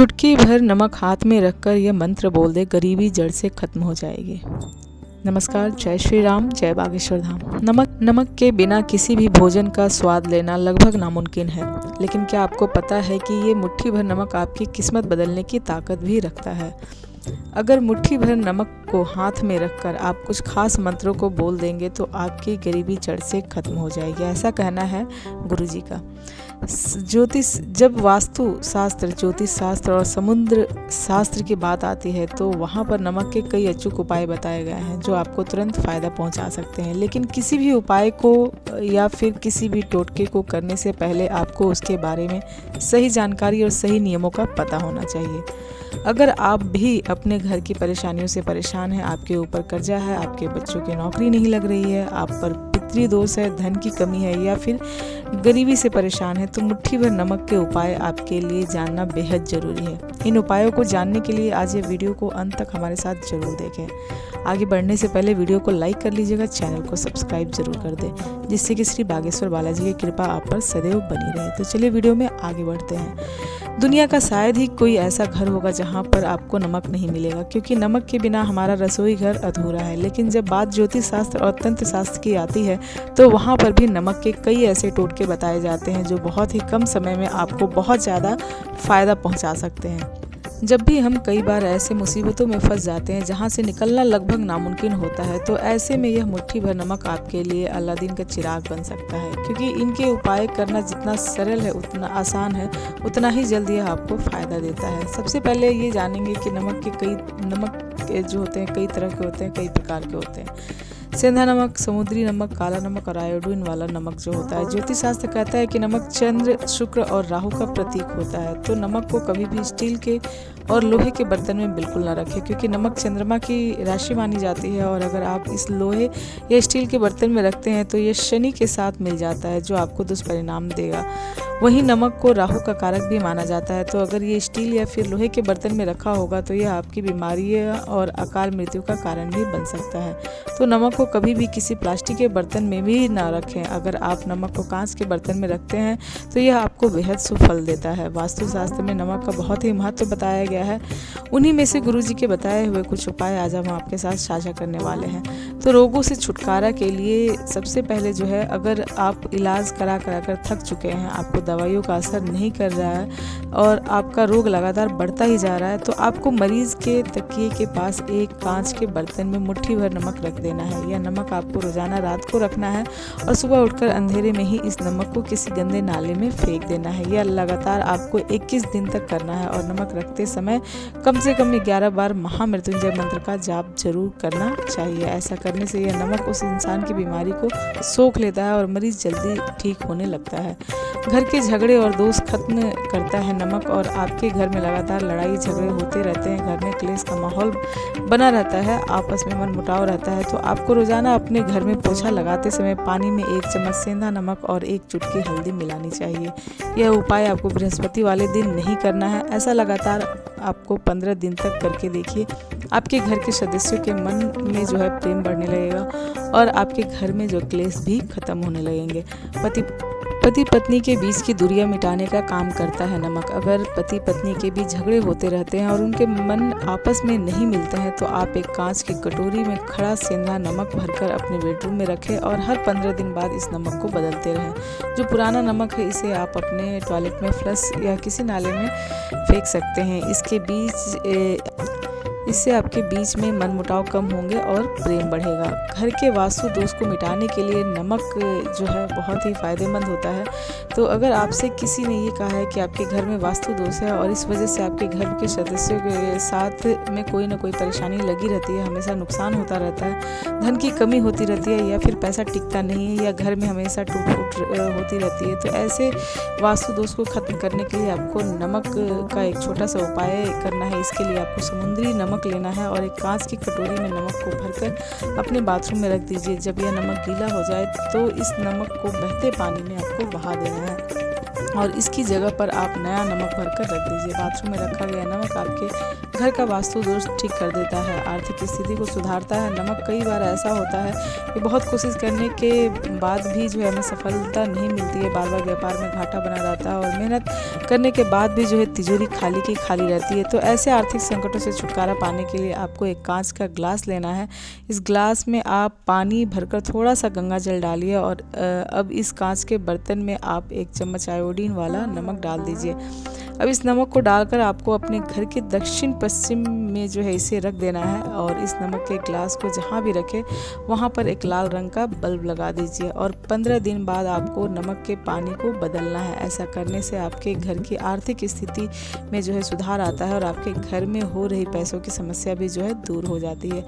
चुटकी भर नमक हाथ में रखकर यह मंत्र बोल दे, गरीबी जड़ से खत्म हो जाएगी। नमस्कार, जय श्री राम, जय बागेश्वर धाम। नमक के बिना किसी भी भोजन का स्वाद लेना लगभग नामुमकिन है, लेकिन क्या आपको पता है कि ये मुट्ठी भर नमक आपकी किस्मत बदलने की ताकत भी रखता है। अगर मुट्ठी भर नमक को हाथ में रखकर आप कुछ खास मंत्रों को बोल देंगे तो आपकी गरीबी जड़ से खत्म हो जाएगी, ऐसा कहना है गुरुजी का। जब वास्तु शास्त्र, ज्योतिष शास्त्र और समुद्र शास्त्र की बात आती है तो वहाँ पर नमक के कई अचूक उपाय बताए गए हैं जो आपको तुरंत फ़ायदा पहुँचा सकते हैं। लेकिन किसी भी उपाय को या फिर किसी भी टोटके को करने से पहले आपको उसके बारे में सही जानकारी और सही नियमों का पता होना चाहिए। अगर आप भी अपने घर की परेशानियों से परेशान हैं, आपके ऊपर कर्जा है, आपके बच्चों की नौकरी नहीं लग रही है, आप पर पितृ दोष है, धन की कमी है या फिर गरीबी से परेशान है, तो मुट्ठी भर नमक के उपाय आपके लिए जानना बेहद ज़रूरी है। इन उपायों को जानने के लिए आज ये वीडियो को अंत तक हमारे साथ ज़रूर देखें। आगे बढ़ने से पहले वीडियो को लाइक कर लीजिएगा, चैनल को सब्सक्राइब जरूर कर दें, जिससे कि श्री बागेश्वर बालाजी की कृपा आप पर सदैव बनी रहे। तो चलिए वीडियो में आगे बढ़ते हैं। दुनिया का शायद ही कोई ऐसा घर होगा जहाँ पर आपको नमक नहीं मिलेगा, क्योंकि नमक के बिना हमारा रसोई घर अधूरा है। लेकिन जब बात ज्योतिष शास्त्र और तंत्र शास्त्र की आती है तो वहाँ पर भी नमक के कई ऐसे टोटके बताए जाते हैं जो बहुत ही कम समय में आपको बहुत ज़्यादा फ़ायदा पहुँचा सकते हैं। जब भी हम कई बार ऐसे मुसीबतों में फंस जाते हैं जहां से निकलना लगभग नामुमकिन होता है, तो ऐसे में यह मुट्ठी भर नमक आपके लिए अलादीन का चिराग बन सकता है, क्योंकि इनके उपाय करना जितना सरल है, उतना आसान है, उतना ही जल्दी यह आपको फ़ायदा देता है। सबसे पहले ये जानेंगे कि नमक जो होते हैं कई तरह के होते हैं, कई प्रकार के होते हैं। सेंधा नमक, समुद्री नमक, काला नमक और आयोडीन वाला नमक जो होता है। ज्योतिष शास्त्र कहता है कि नमक चंद्र, शुक्र और राहु का प्रतीक होता है, तो नमक को कभी भी स्टील के और लोहे के बर्तन में बिल्कुल ना रखें, क्योंकि नमक चंद्रमा की राशि मानी जाती है और अगर आप इस लोहे या स्टील के बर्तन में रखते हैं तो ये शनि के साथ मिल जाता है, जो आपको दुष्परिणाम देगा। वहीं नमक को राहु का कारक भी माना जाता है, तो अगर ये स्टील या फिर लोहे के बर्तन में रखा होगा तो यह आपकी बीमारी और अकाल मृत्यु का कारण भी बन सकता है। तो नमक को कभी भी किसी प्लास्टिक के बर्तन में भी ना रखें। अगर आप नमक को कांच के बर्तन में रखते हैं तो यह आपको बेहद सुफल देता है। वास्तुशास्त्र में नमक का बहुत ही महत्व बताया गया है। उन्हीं में से गुरुजी के बताए हुए कुछ उपाय आज हम आपके साथ साझा करने वाले हैं। तो रोगों से छुटकारा के लिए सबसे पहले जो है, अगर आप इलाज करा कर थक चुके हैं, आपको दवाइयों का असर नहीं कर रहा है और आपका रोग लगातार बढ़ता ही जा रहा है, तो आपको मरीज के तकिए के पास एक कांच के बर्तन में मुट्ठी भर नमक रख देना है। यह नमक आपको रोजाना रात को रखना है और सुबह उठकर अंधेरे में ही इस नमक को किसी गंदे नाले में फेंक देना है। यह लगातार आपको 21 दिन तक करना है और नमक रखते समय कम से कम 11 बार महामृत्युंजय मंत्र का जाप जरूर करना चाहिए। ऐसा करने से यह नमक उस इंसान की बीमारी को सोख लेता है और मरीज जल्दी ठीक होने लगता है। घर के झगड़े और दोष खत्म करता है नमक, और आपके घर में लगातार लड़ाई झगड़े होते रहते हैं, घर में क्लेश का माहौल बना रहता है, आपस में मनमुटाव रहता है, तो आपको रोजाना अपने घर में पोछा लगाते समय पानी में 1 चम्मच सेंधा नमक और 1 चुटकी हल्दी मिलानी चाहिए। यह उपाय आपको बृहस्पति वाले दिन नहीं करना है। ऐसा लगातार आपको 15 दिन तक करके देखिए। आपके घर के सदस्यों के मन में जो है प्रेम बढ़ने लगेगा और आपके घर में जो क्लेश भी खत्म होने लगेंगे। पति पत्नी के बीच की दूरियां मिटाने का काम करता है नमक। अगर पति पत्नी के बीच झगड़े होते रहते हैं और उनके मन आपस में नहीं मिलते हैं, तो आप एक कांच की कटोरी में खड़ा सेंधा नमक भरकर अपने बेडरूम में रखें और हर 15 दिन बाद इस नमक को बदलते रहें। जो पुराना नमक है इसे आप अपने टॉयलेट में फ्लश या किसी नाले में फेंक सकते हैं। इससे आपके बीच में मनमुटाव कम होंगे और प्रेम बढ़ेगा। घर के वास्तु दोष को मिटाने के लिए नमक जो है बहुत ही फायदेमंद होता है। तो अगर आपसे किसी ने ये कहा है कि आपके घर में वास्तु दोष है और इस वजह से आपके घर के सदस्यों के साथ में कोई ना कोई परेशानी लगी रहती है, हमेशा नुकसान होता रहता है, धन की कमी होती रहती है या फिर पैसा टिकता नहीं है या घर में हमेशा टूट फूट होती रहती है, तो ऐसे वास्तु दोष को खत्म करने के लिए आपको नमक का एक छोटा सा उपाय करना है। इसके लिए आपको समुद्री नमक लेना है और एक कांच की कटोरी में नमक को भरकर अपने बाथरूम में रख दीजिए। जब यह नमक गीला हो जाए तो इस नमक को बहते पानी में आपको बहा देना है। और इसकी जगह पर आप नया नमक भरकर रख दीजिए। बाथरूम में रखा गया नमक आपके घर का वास्तु दोष ठीक कर देता है, आर्थिक स्थिति को सुधारता है। नमक कई बार ऐसा होता है कि बहुत कोशिश करने के बाद भी जो है हमें सफलता नहीं मिलती है, बार बार व्यापार में घाटा बना रहता है और मेहनत करने के बाद भी जो है तिजोरी खाली की खाली रहती है। तो ऐसे आर्थिक संकटों से छुटकारा पाने के लिए आपको एक कांच का ग्लास लेना है। इस ग्लास में आप पानी भरकर थोड़ा सा गंगा जल डालिए और अब इस कांच के बर्तन में आप 1 चम्मच आयोडीन वाला नमक डाल दीजिए। अब इस नमक को डालकर आपको अपने घर के दक्षिण पश्चिम में जो है इसे रख देना है और इस नमक के ग्लास को जहाँ भी रखें वहाँ पर एक लाल रंग का बल्ब लगा दीजिए और 15 दिन बाद आपको नमक के पानी को बदलना है। ऐसा करने से आपके घर की आर्थिक स्थिति में जो है सुधार आता है और आपके घर में हो रही पैसों की समस्या भी जो है दूर हो जाती है।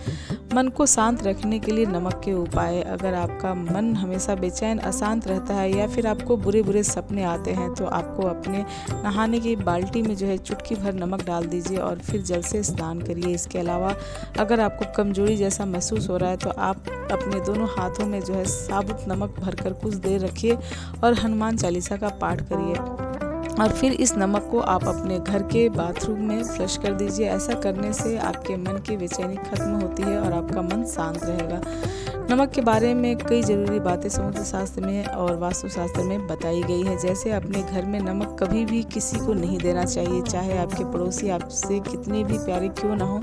मन को शांत रखने के लिए नमक के उपाय: अगर आपका मन हमेशा बेचैन अशांत रहता है या फिर आपको बुरे बुरे सपने आते हैं तो आपको अपने नहाने की बाल्टी में जो है चुटकी भर नमक डाल दीजिए और फिर जल से स्नान करिए। इसके अलावा अगर आपको कमजोरी जैसा महसूस हो रहा है तो आप अपने दोनों हाथों में जो है साबुत नमक भरकर कुछ देर रखिए और हनुमान चालीसा का पाठ करिए और फिर इस नमक को आप अपने घर के बाथरूम में फ्लश कर दीजिए। ऐसा करने से आपके मन की बेचैनी खत्म होती है और आपका मन शांत रहेगा। नमक के बारे में कई ज़रूरी बातें समुद्र शास्त्र में और वास्तुशास्त्र में बताई गई है। जैसे अपने घर में नमक कभी भी किसी को नहीं देना चाहिए, चाहे आपके पड़ोसी आपसे कितने भी प्यारे क्यों ना हो,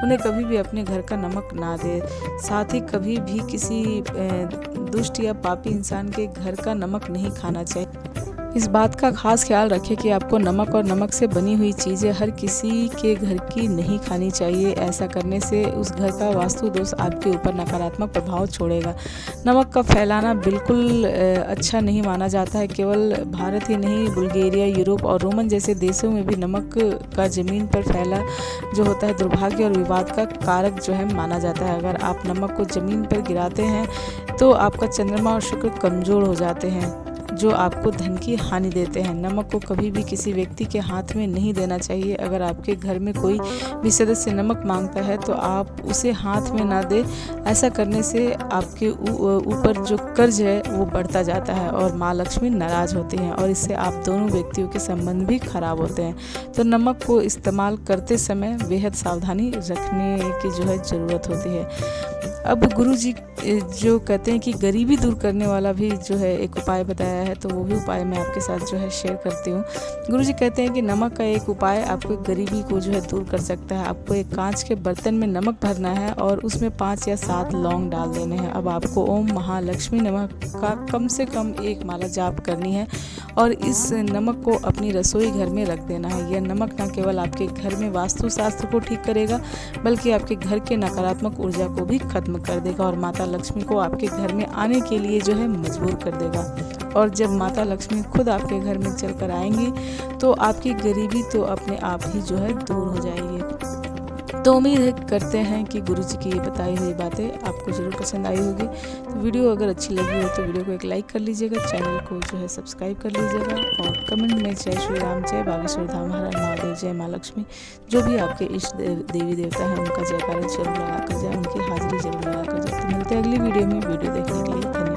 उन्हें कभी भी अपने घर का नमक ना दे। साथ ही कभी भी किसी दुष्ट या पापी इंसान के घर का नमक नहीं खाना चाहिए। इस बात का खास ख्याल रखें कि आपको नमक और नमक से बनी हुई चीज़ें हर किसी के घर की नहीं खानी चाहिए। ऐसा करने से उस घर का वास्तु दोष आपके ऊपर नकारात्मक प्रभाव छोड़ेगा। नमक का फैलाना बिल्कुल अच्छा नहीं माना जाता है। केवल भारत ही नहीं, बुल्गारिया, यूरोप और रोमन जैसे देशों में भी नमक का ज़मीन पर फैला जो होता है दुर्भाग्य और विवाद का कारक जो है माना जाता है। अगर आप नमक को ज़मीन पर गिराते हैं तो आपका चंद्रमा और शुक्र कमज़ोर हो जाते हैं जो आपको धन की हानि देते हैं। नमक को कभी भी किसी व्यक्ति के हाथ में नहीं देना चाहिए। अगर आपके घर में कोई भी सदस्य नमक मांगता है तो आप उसे हाथ में ना दें। ऐसा करने से आपके ऊपर जो कर्ज है वो बढ़ता जाता है और माँ लक्ष्मी नाराज़ होती हैं और इससे आप दोनों व्यक्तियों के संबंध भी खराब होते हैं। तो नमक को इस्तेमाल करते समय बेहद सावधानी रखने की जो है ज़रूरत होती है। अब गुरुजी जो कहते हैं कि गरीबी दूर करने वाला भी जो है एक उपाय बताया है, तो वो भी उपाय मैं आपके साथ जो है शेयर करती हूँ। गुरुजी कहते हैं कि नमक का एक उपाय आपको गरीबी को जो है दूर कर सकता है। आपको एक कांच के बर्तन में नमक भरना है और उसमें 5 या 7 लौंग डाल देने हैं। अब आपको ओम महालक्ष्मी नमक का कम से कम 1 माला जाप करनी है और इस नमक को अपनी रसोई घर में रख देना है। यह नमक न केवल आपके घर में वास्तुशास्त्र को ठीक करेगा बल्कि आपके घर के नकारात्मक ऊर्जा को भी खत्म कर देगा और माता लक्ष्मी को आपके घर में आने के लिए जो है मजबूर कर देगा। और जब माता लक्ष्मी खुद आपके घर में चलकर आएंगी तो आपकी गरीबी तो अपने आप ही जो है दूर हो जाएगी। तो उम्मीद करते हैं कि गुरुजी की बताई हुई बातें आपको ज़रूर पसंद आई होगी। तो वीडियो अगर अच्छी लगी हो तो वीडियो को एक लाइक कर लीजिएगा, चैनल को जो है सब्सक्राइब कर लीजिएगा और कमेंट में जय श्री राम, जय बागेश्वर धाम, हर हर महादेव, जय माँ लक्ष्मी, जो भी आपके इष्ट देवी देवता हैं उनका जयकारा जरूर लगा कर जाए, उनकी हाजिरी जरूर लगा कर जाए। तो मिलते हैं अगली वीडियो में। वीडियो देखने के लिए धन्यवाद।